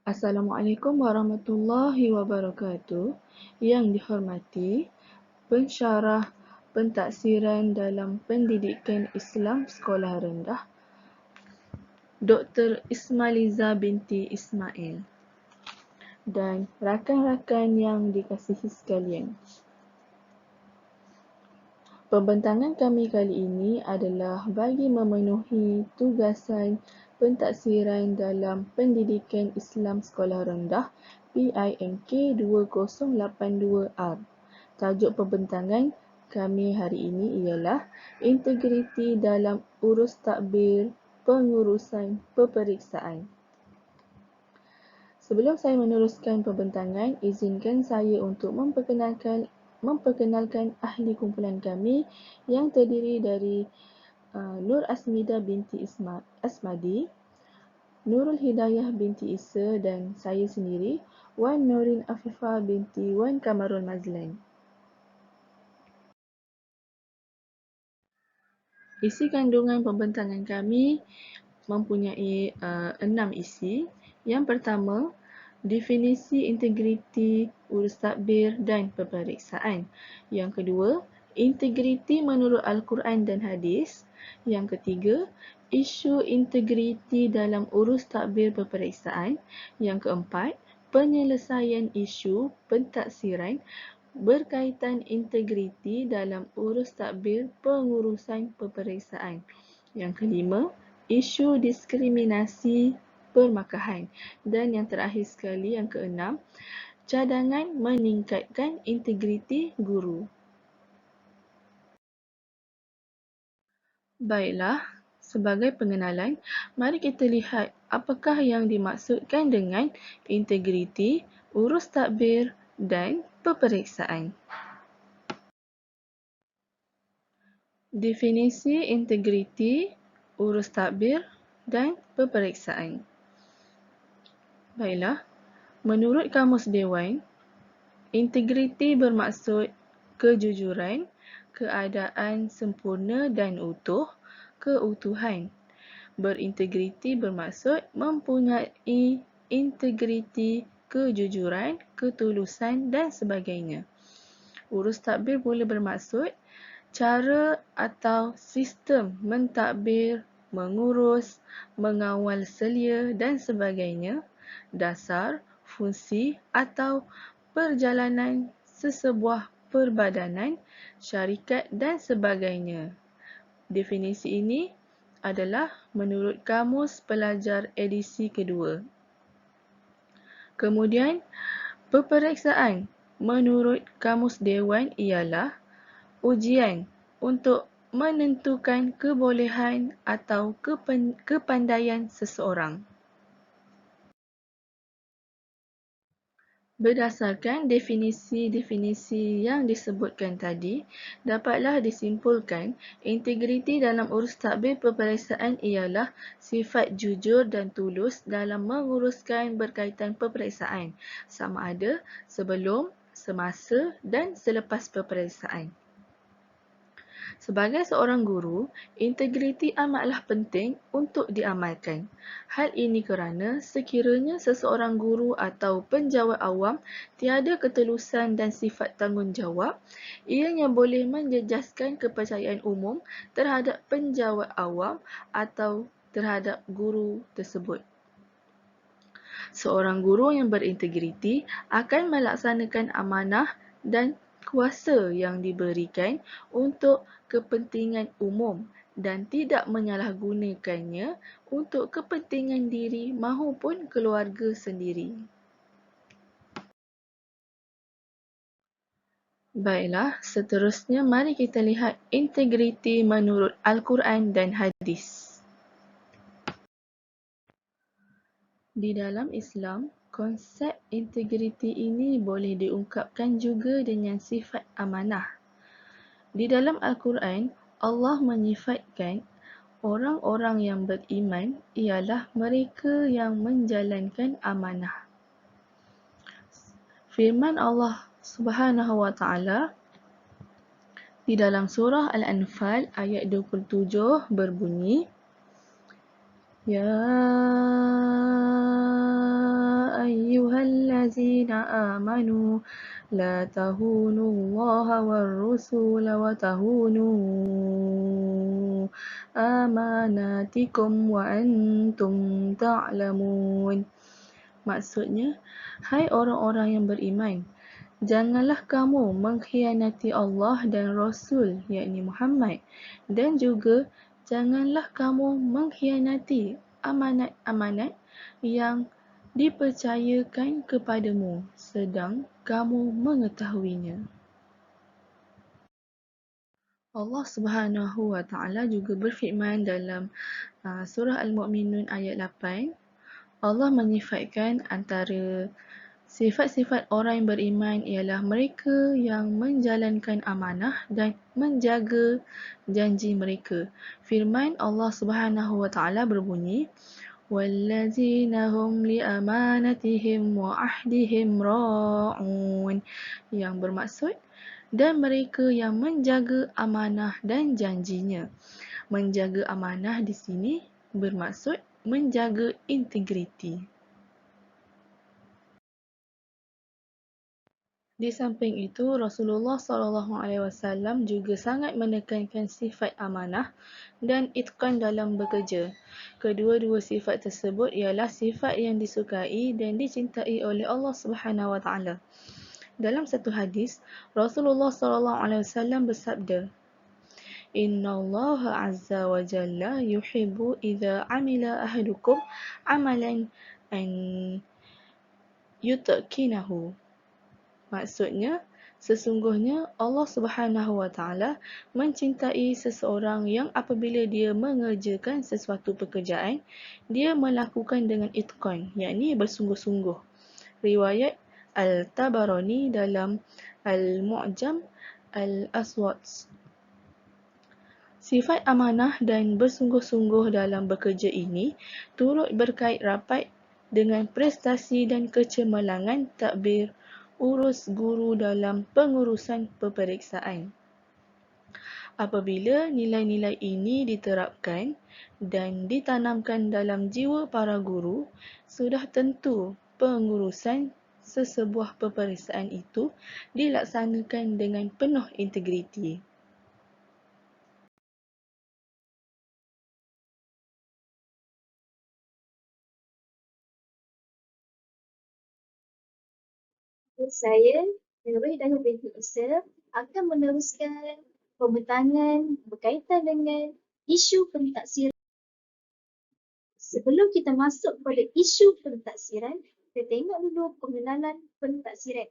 Assalamualaikum warahmatullahi wabarakatuh. Yang dihormati pensyarah pentaksiran dalam pendidikan Islam sekolah rendah, Dr. Ismailiza binti Ismail dan rakan-rakan yang dikasihi sekalian. Pembentangan kami kali ini adalah bagi memenuhi tugasan pentaksiran dalam pendidikan Islam sekolah rendah PIMK 2082R. Tajuk pembentangan kami hari ini ialah integriti dalam urus takbir pengurusan peperiksaan. Sebelum saya meneruskan pembentangan, izinkan saya untuk memperkenalkan ahli kumpulan kami yang terdiri dari Nur Asmida binti Asmadi, Nurul Hidayah binti Isa dan saya sendiri, Wan Nurin Afifah binti Wan Kamarul Mazlan. Isi kandungan pembentangan kami mempunyai 6 isi. Yang pertama, definisi integriti urus takbir dan peperiksaan. Yang kedua, integriti menurut Al-Quran dan Hadis. Yang ketiga, isu integriti dalam urus takbir peperiksaan. Yang keempat, penyelesaian isu pentaksiran berkaitan integriti dalam urus takbir pengurusan peperiksaan. Yang kelima, isu diskriminasi permakahan. Dan yang terakhir sekali, yang keenam, cadangan meningkatkan integriti guru. Baiklah, sebagai pengenalan, mari kita lihat apakah yang dimaksudkan dengan integriti, urus takbir dan peperiksaan. Definisi integriti, urus takbir dan peperiksaan. Baiklah, menurut Kamus Dewan, integriti bermaksud kejujuran, keadaan sempurna dan utuh, keutuhan. Berintegriti bermaksud mempunyai integriti, kejujuran, ketulusan dan sebagainya. Urus takbir boleh bermaksud cara atau sistem mentadbir, mengurus, mengawal selia dan sebagainya, dasar, fungsi atau perjalanan sesebuah perbadanan, syarikat dan sebagainya. Definisi ini adalah menurut Kamus Pelajar edisi kedua. Kemudian, peperiksaan menurut Kamus Dewan ialah ujian untuk menentukan kebolehan atau kepandaian seseorang. Berdasarkan definisi-definisi yang disebutkan tadi, dapatlah disimpulkan integriti dalam urus takbir peperiksaan ialah sifat jujur dan tulus dalam menguruskan berkaitan peperiksaan, sama ada sebelum, semasa dan selepas peperiksaan. Sebagai seorang guru, integriti amatlah penting untuk diamalkan. Hal ini kerana sekiranya seseorang guru atau penjawat awam tiada ketulusan dan sifat tanggungjawab, ianya boleh menjejaskan kepercayaan umum terhadap penjawat awam atau terhadap guru tersebut. Seorang guru yang berintegriti akan melaksanakan amanah dan kuasa yang diberikan untuk kepentingan umum dan tidak menyalahgunakannya untuk kepentingan diri mahupun keluarga sendiri. Baiklah, seterusnya mari kita lihat integriti menurut Al-Quran dan Hadis. Di dalam Islam, konsep integriti ini boleh diungkapkan juga dengan sifat amanah. Di dalam Al-Quran, Allah menyifatkan orang-orang yang beriman ialah mereka yang menjalankan amanah. Firman Allah Subhanahu wa Ta'ala di dalam surah Al-Anfal ayat 27 berbunyi, Ya الذين آمنوا لا تهونوا الله والرسول وتهونوا أماناتكم وأنتم تعلمون. Maksudnya, hai orang-orang yang beriman, janganlah kamu mengkhianati Allah dan Rasul, yakni Muhammad, dan juga janganlah kamu mengkhianati amanat-amanat yang dipercayakan kepadamu sedang kamu mengetahuinya. Allah Subhanahu wa Ta'ala juga berfirman dalam surah Al-Mu'minun ayat 8, Allah menyifatkan antara sifat-sifat orang yang beriman ialah mereka yang menjalankan amanah dan menjaga janji mereka. Firman Allah Subhanahu wa Ta'ala berbunyi, وَالَّذِينَ هُمْ لِأَمَانَتِهِمْ وَعَهْدِهِمْ رَاعُونَ, yang bermaksud dan mereka yang menjaga amanah dan janjinya. Menjaga amanah di sini bermaksud menjaga integriti. Di samping itu, Rasulullah SAW juga sangat menekankan sifat amanah dan itqan dalam bekerja. Kedua-dua sifat tersebut ialah sifat yang disukai dan dicintai oleh Allah Subhanahu Wa Taala. Dalam satu hadis, Rasulullah SAW bersabda, Inna Allah Azza wa Jalla yuhibbu idza amila ahadukum amalan an yutqinahu. Maksudnya, sesungguhnya Allah Subhanahu wa Ta'ala mencintai seseorang yang apabila dia mengerjakan sesuatu pekerjaan, dia melakukan dengan itqan, yakni bersungguh-sungguh. Riwayat Al-Tabarani dalam Al-Mu'jam Al-Aswad. Sifat amanah dan bersungguh-sungguh dalam bekerja ini turut berkait rapat dengan prestasi dan kecemerlangan takbir urus guru dalam pengurusan peperiksaan. Apabila nilai-nilai ini diterapkan dan ditanamkan dalam jiwa para guru, sudah tentu pengurusan sesebuah peperiksaan itu dilaksanakan dengan penuh integriti. Saya, Nurul Dahlia binti Isa, akan meneruskan pembentangan berkaitan dengan isu pentaksiran. Sebelum kita masuk pada isu pentaksiran, kita tengok dulu pengenalan pentaksiran.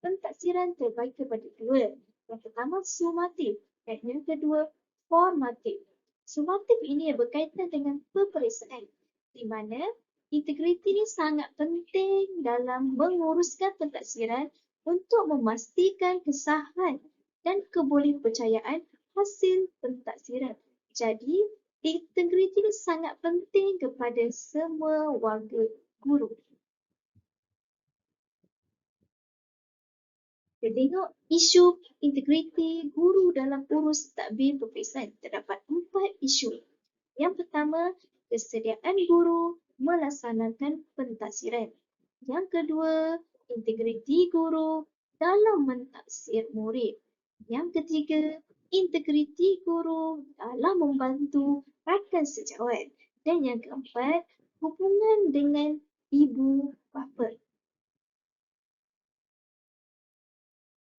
Pentaksiran terbagi kepada dua. Yang pertama, sumatif dan yang kedua, formatif. Sumatif ini berkaitan dengan peperiksaan, di mana integriti ini sangat penting dalam menguruskan pentaksiran untuk memastikan kesahihan dan kebolehpercayaan hasil pentaksiran. Jadi, integriti ini sangat penting kepada semua warga guru. Kita tengok isu integriti guru dalam urus takbir peperiksaan. Terdapat 4 isu. Yang pertama, kesediaan guru melaksanakan pentaksiran. Yang kedua, integriti guru dalam mentaksir murid. Yang ketiga, integriti guru dalam membantu rakan sejawat. Dan yang keempat, hubungan dengan ibu bapa.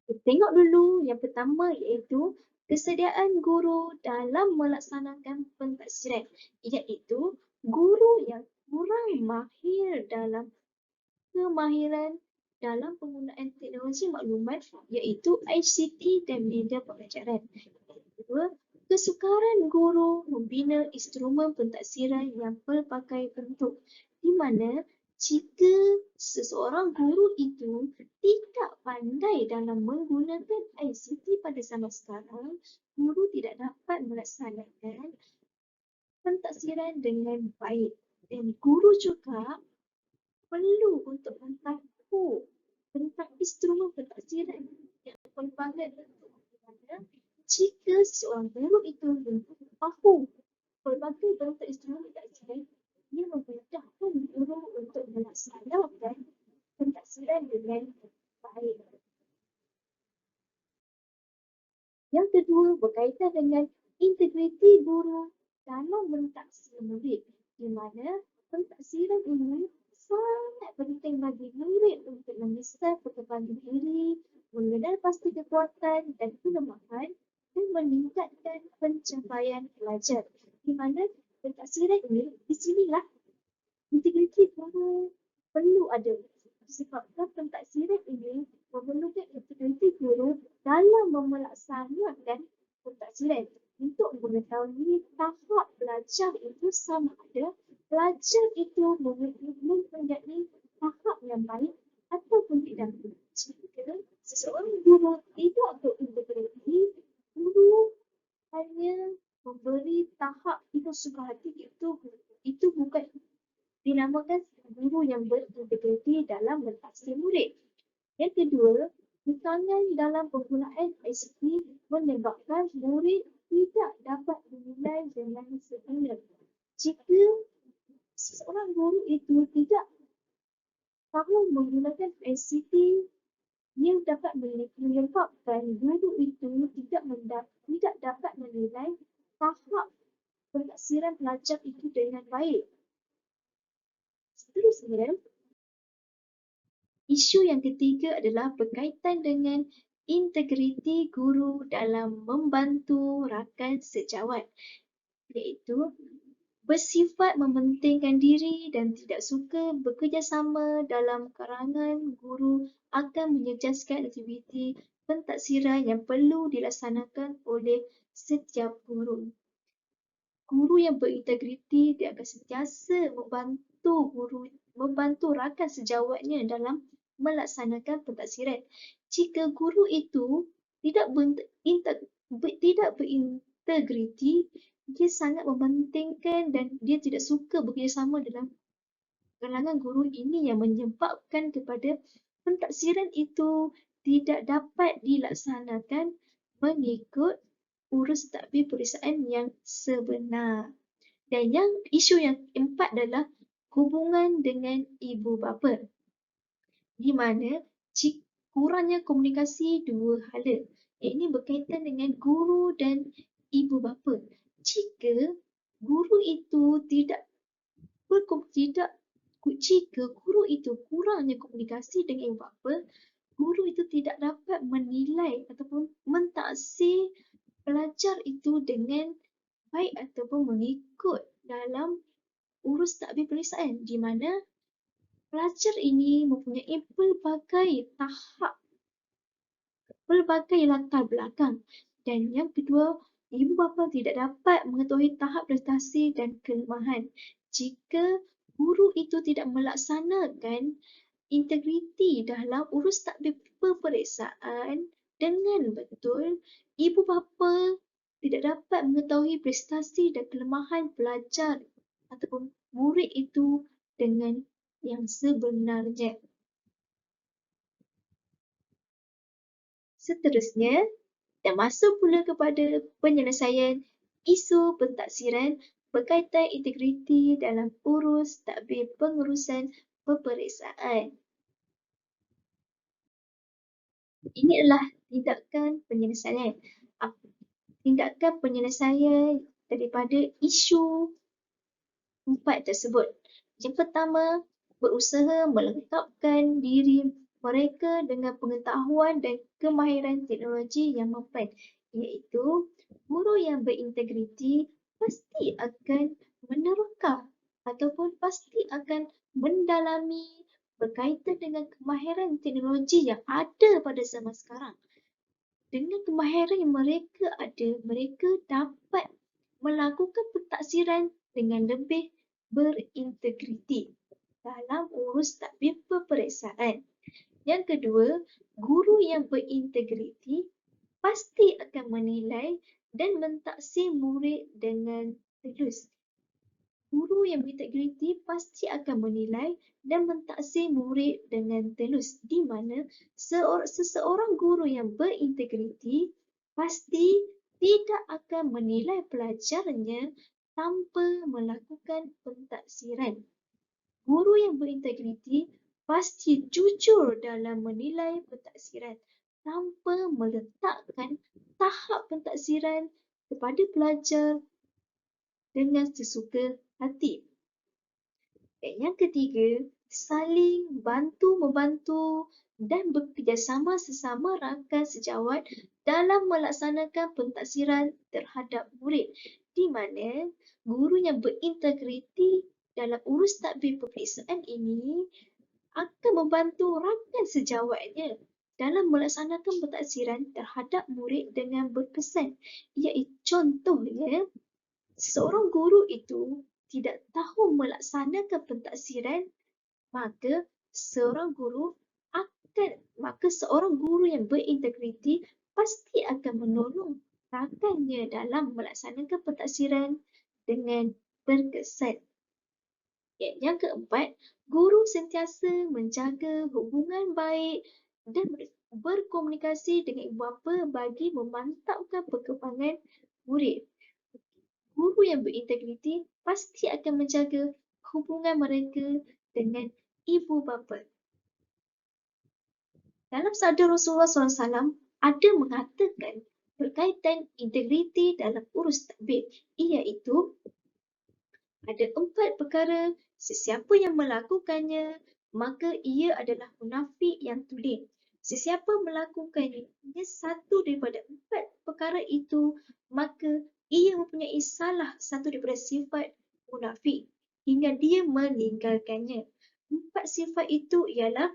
Kita tengok dulu yang pertama iaitu kesediaan guru dalam melaksanakan pentaksiran, iaitu guru yang kurang mahir dalam kemahiran dalam penggunaan teknologi maklumat iaitu ICT dan media pengajaran. Kedua, kesukaran guru membina instrumen pentaksiran yang pelbagai bentuk, di mana jika seseorang guru itu tidak pandai dalam menggunakan ICT pada zaman sekarang, guru tidak dapat melaksanakan pentaksiran dengan baik. Dan guru juga perlu untuk mentahu tentang instrumen pentaksiran yang pelbagai bentuk, di mana jika seorang guru itu tahu pelbagai bentuk instrumen pentaksiran, ia memudahkan guru untuk melaksanakan pentaksiran dengan baik. Yang kedua berkaitan dengan integriti guru dalam mentaksir murid, di mana pentaksiran ini sangat penting bagi murid untuk mengesah perkembangan diri, mengenal pasti kekuatan dan kelemahan dan meningkatkan pencapaian pelajar. Di mana pentaksiran ini, di sinilah integriti guru perlu ada. Disebabkan pentaksiran ini memerlukan integriti guru dalam melaksanakan pentaksiran untuk mengetahui tahap belajar itu sama ada pelajar itu mempunyai tahap yang baik ataupun tidak. Jika seseorang guru tidak berintegriti, guru hanya memberi tahap itu suka hati, itu bukan dinamakan guru yang berintegriti dalam mentaksir murid. Yang kedua, kekurangan dalam penggunaan ICT menyebabkan murid tidak dapat menilai dengan sebenar. Jika seorang guru itu tidak tahu menggunakan ICT, ia dapat menyebabkan guru itu tidak dapat menilai tahap pentaksiran pelajar itu dengan baik. Seterusnya, isu yang ketiga adalah berkaitan dengan integriti guru dalam membantu rakan sejawat, iaitu bersifat mementingkan diri dan tidak suka bekerjasama dalam karangan guru akan menjejaskan aktiviti pentaksiran yang perlu dilaksanakan oleh setiap guru. Guru yang berintegriti dia akan sentiasa membantu rakan sejawatnya dalam melaksanakan pentaksiran. Jika guru itu tidak berintegriti, dia sangat mementingkan dan dia tidak suka bekerjasama dalam kalangan guru, ini yang menyebabkan kepada pentaksiran itu tidak dapat dilaksanakan mengikut urus takbir peperiksaan yang sebenar. Dan isu yang keempat adalah hubungan dengan ibu bapa, di mana kurangnya komunikasi dua hala. Ini berkaitan dengan guru dan ibu bapa. Jika guru itu jika guru itu kurangnya komunikasi dengan ibu bapa, guru itu tidak dapat menilai ataupun mentaksir pelajar itu dengan baik ataupun mengikut dalam urus takbir peperiksaan, di mana pelajar ini mempunyai pelbagai latar belakang. Dan yang kedua, ibu bapa tidak dapat mengetahui tahap prestasi dan kelemahan. Jika guru itu tidak melaksanakan integriti dalam urus takbir peperiksaan dengan betul, ibu bapa tidak dapat mengetahui prestasi dan kelemahan pelajar ataupun murid itu dengan yang sebenarnya. Seterusnya, kita masuk pula kepada penyelesaian isu pentaksiran berkaitan integriti dalam urus takbir pengurusan peperiksaan. Ini adalah tindakan penyelesaian. Tindakan penyelesaian daripada isu 4 tersebut. Yang pertama, berusaha melengkapkan diri mereka dengan pengetahuan dan kemahiran teknologi yang mapan, iaitu guru yang berintegriti pasti akan menerka ataupun pasti akan mendalami berkaitan dengan kemahiran teknologi yang ada pada zaman sekarang. Dengan kemahiran yang mereka ada, mereka dapat melakukan pentaksiran dengan lebih berintegriti dalam urus takbir peperiksaan. Yang kedua, guru yang berintegriti pasti akan menilai dan mentaksir murid dengan telus. Guru yang berintegriti pasti akan menilai dan mentaksir murid dengan telus, di mana seseorang guru yang berintegriti pasti tidak akan menilai pelajarnya tanpa melakukan pentaksiran. Guru yang berintegriti pasti jujur dalam menilai pentaksiran tanpa meletakkan tahap pentaksiran kepada pelajar dengan sesuka hati. Dan yang ketiga, saling bantu-membantu dan bekerjasama sesama rakan sejawat dalam melaksanakan pentaksiran terhadap murid, di mana guru yang berintegriti dalam urus tadbir peperiksaan ini akan membantu rakan sejawatnya dalam melaksanakan pentaksiran terhadap murid dengan berkesan. Iaitu contohnya, seorang guru itu tidak tahu melaksanakan pentaksiran, maka seorang guru yang berintegriti pasti akan menolong rakannya dalam melaksanakan pentaksiran dengan berkesan. Yang keempat, guru sentiasa menjaga hubungan baik dan berkomunikasi dengan ibu bapa bagi memantapkan perkembangan murid. Guru yang berintegriti pasti akan menjaga hubungan mereka dengan ibu bapa. Dalam sabda Rasulullah SAW ada mengatakan berkaitan integriti dalam urus tadbir, iaitu ada 4 perkara, sesiapa yang melakukannya maka ia adalah munafik yang tulen. Sesiapa melakukannya satu daripada 4 perkara itu, maka ia mempunyai salah satu daripada sifat munafik hingga dia meninggalkannya. 4 sifat itu ialah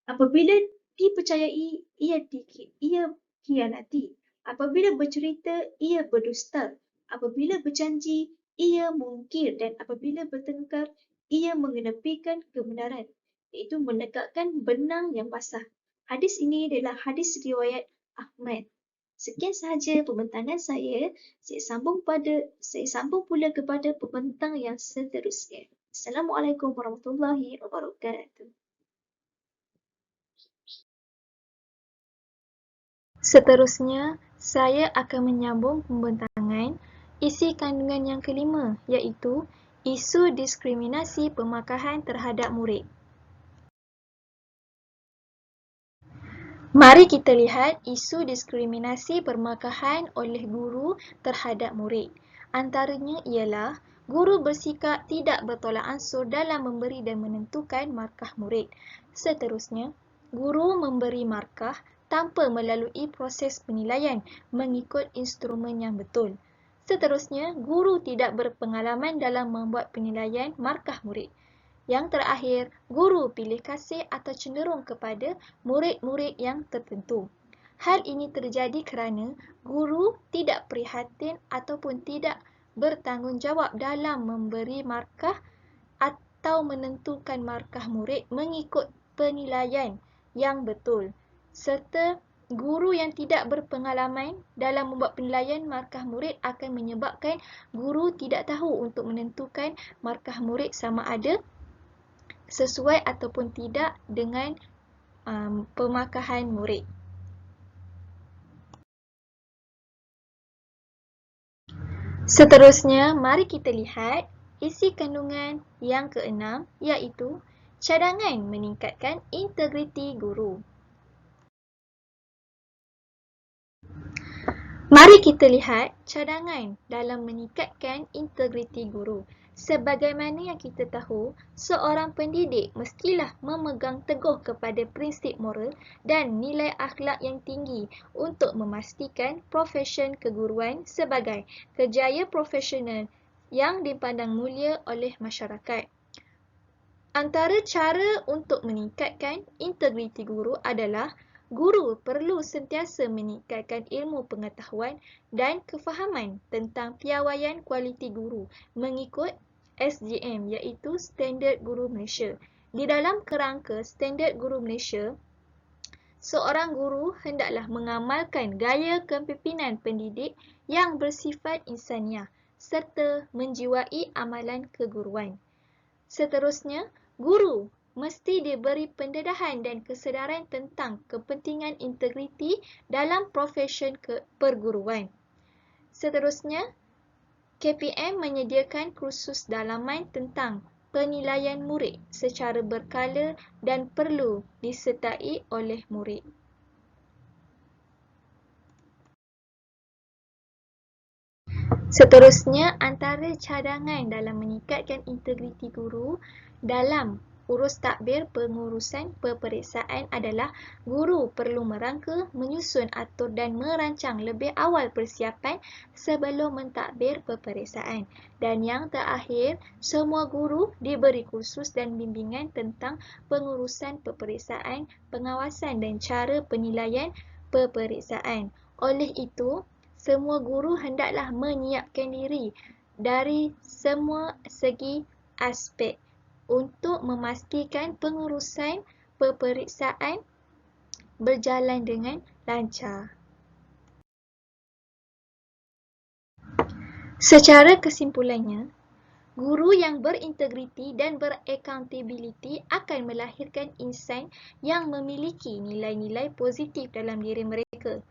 apabila dipercayai, ia khianati. Apabila bercerita, ia berdusta. Apabila berjanji, ia mungkir. Dan apabila bertengkar, ia mengenepikan kebenaran, iaitu menegakkan benang yang basah. Hadis ini adalah hadis riwayat Ahmad. Sekian sahaja pembentangan saya. Saya sambung pula kepada pembentang yang seterusnya. Assalamualaikum warahmatullahi wabarakatuh. Seterusnya, saya akan menyambung pembentangan isi kandungan yang kelima, iaitu isu diskriminasi pemakahan terhadap murid. Mari kita lihat isu diskriminasi permakahan oleh guru terhadap murid. Antaranya ialah guru bersikap tidak bertolak ansur dalam memberi dan menentukan markah murid. Seterusnya, guru memberi markah tanpa melalui proses penilaian mengikut instrumen yang betul. Seterusnya, guru tidak berpengalaman dalam membuat penilaian markah murid. Yang terakhir, guru pilih kasih atau cenderung kepada murid-murid yang tertentu. Hal ini terjadi kerana guru tidak prihatin ataupun tidak bertanggungjawab dalam memberi markah atau menentukan markah murid mengikut penilaian yang betul, serta guru yang tidak berpengalaman dalam membuat penilaian markah murid akan menyebabkan guru tidak tahu untuk menentukan markah murid sama ada sesuai ataupun tidak dengan pemakahan murid. Seterusnya, mari kita lihat isi kandungan yang keenam, iaitu cadangan meningkatkan integriti guru. Mari kita lihat cadangan dalam meningkatkan integriti guru. Sebagaimana yang kita tahu, seorang pendidik mestilah memegang teguh kepada prinsip moral dan nilai akhlak yang tinggi untuk memastikan profesion keguruan sebagai kerjaya profesional yang dipandang mulia oleh masyarakat. Antara cara untuk meningkatkan integriti guru adalah guru perlu sentiasa meningkatkan ilmu pengetahuan dan kefahaman tentang piawaian kualiti guru mengikut SGM, iaitu Standard Guru Malaysia. Di dalam kerangka Standard Guru Malaysia, seorang guru hendaklah mengamalkan gaya kepimpinan pendidik yang bersifat insaniah serta menjiwai amalan keguruan. Seterusnya, guru mesti diberi pendedahan dan kesedaran tentang kepentingan integriti dalam profesion perguruan. Seterusnya, KPM menyediakan kursus dalaman tentang penilaian murid secara berkala dan perlu disertai oleh murid. Seterusnya, antara cadangan dalam meningkatkan integriti guru dalam urus tadbir pengurusan peperiksaan adalah guru perlu merangka, menyusun, atur dan merancang lebih awal persiapan sebelum mentadbir peperiksaan. Dan yang terakhir, semua guru diberi kursus dan bimbingan tentang pengurusan peperiksaan, pengawasan dan cara penilaian peperiksaan. Oleh itu, semua guru hendaklah menyiapkan diri dari semua segi aspek untuk memastikan pengurusan peperiksaan berjalan dengan lancar. Secara kesimpulannya, guru yang berintegriti dan beraccountability akan melahirkan insan yang memiliki nilai-nilai positif dalam diri mereka,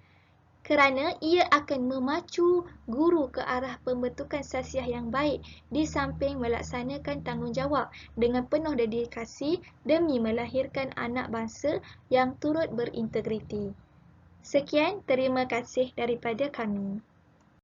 kerana ia akan memacu guru ke arah pembentukan sasiah yang baik di samping melaksanakan tanggungjawab dengan penuh dedikasi demi melahirkan anak bangsa yang turut berintegriti. Sekian, terima kasih daripada kami.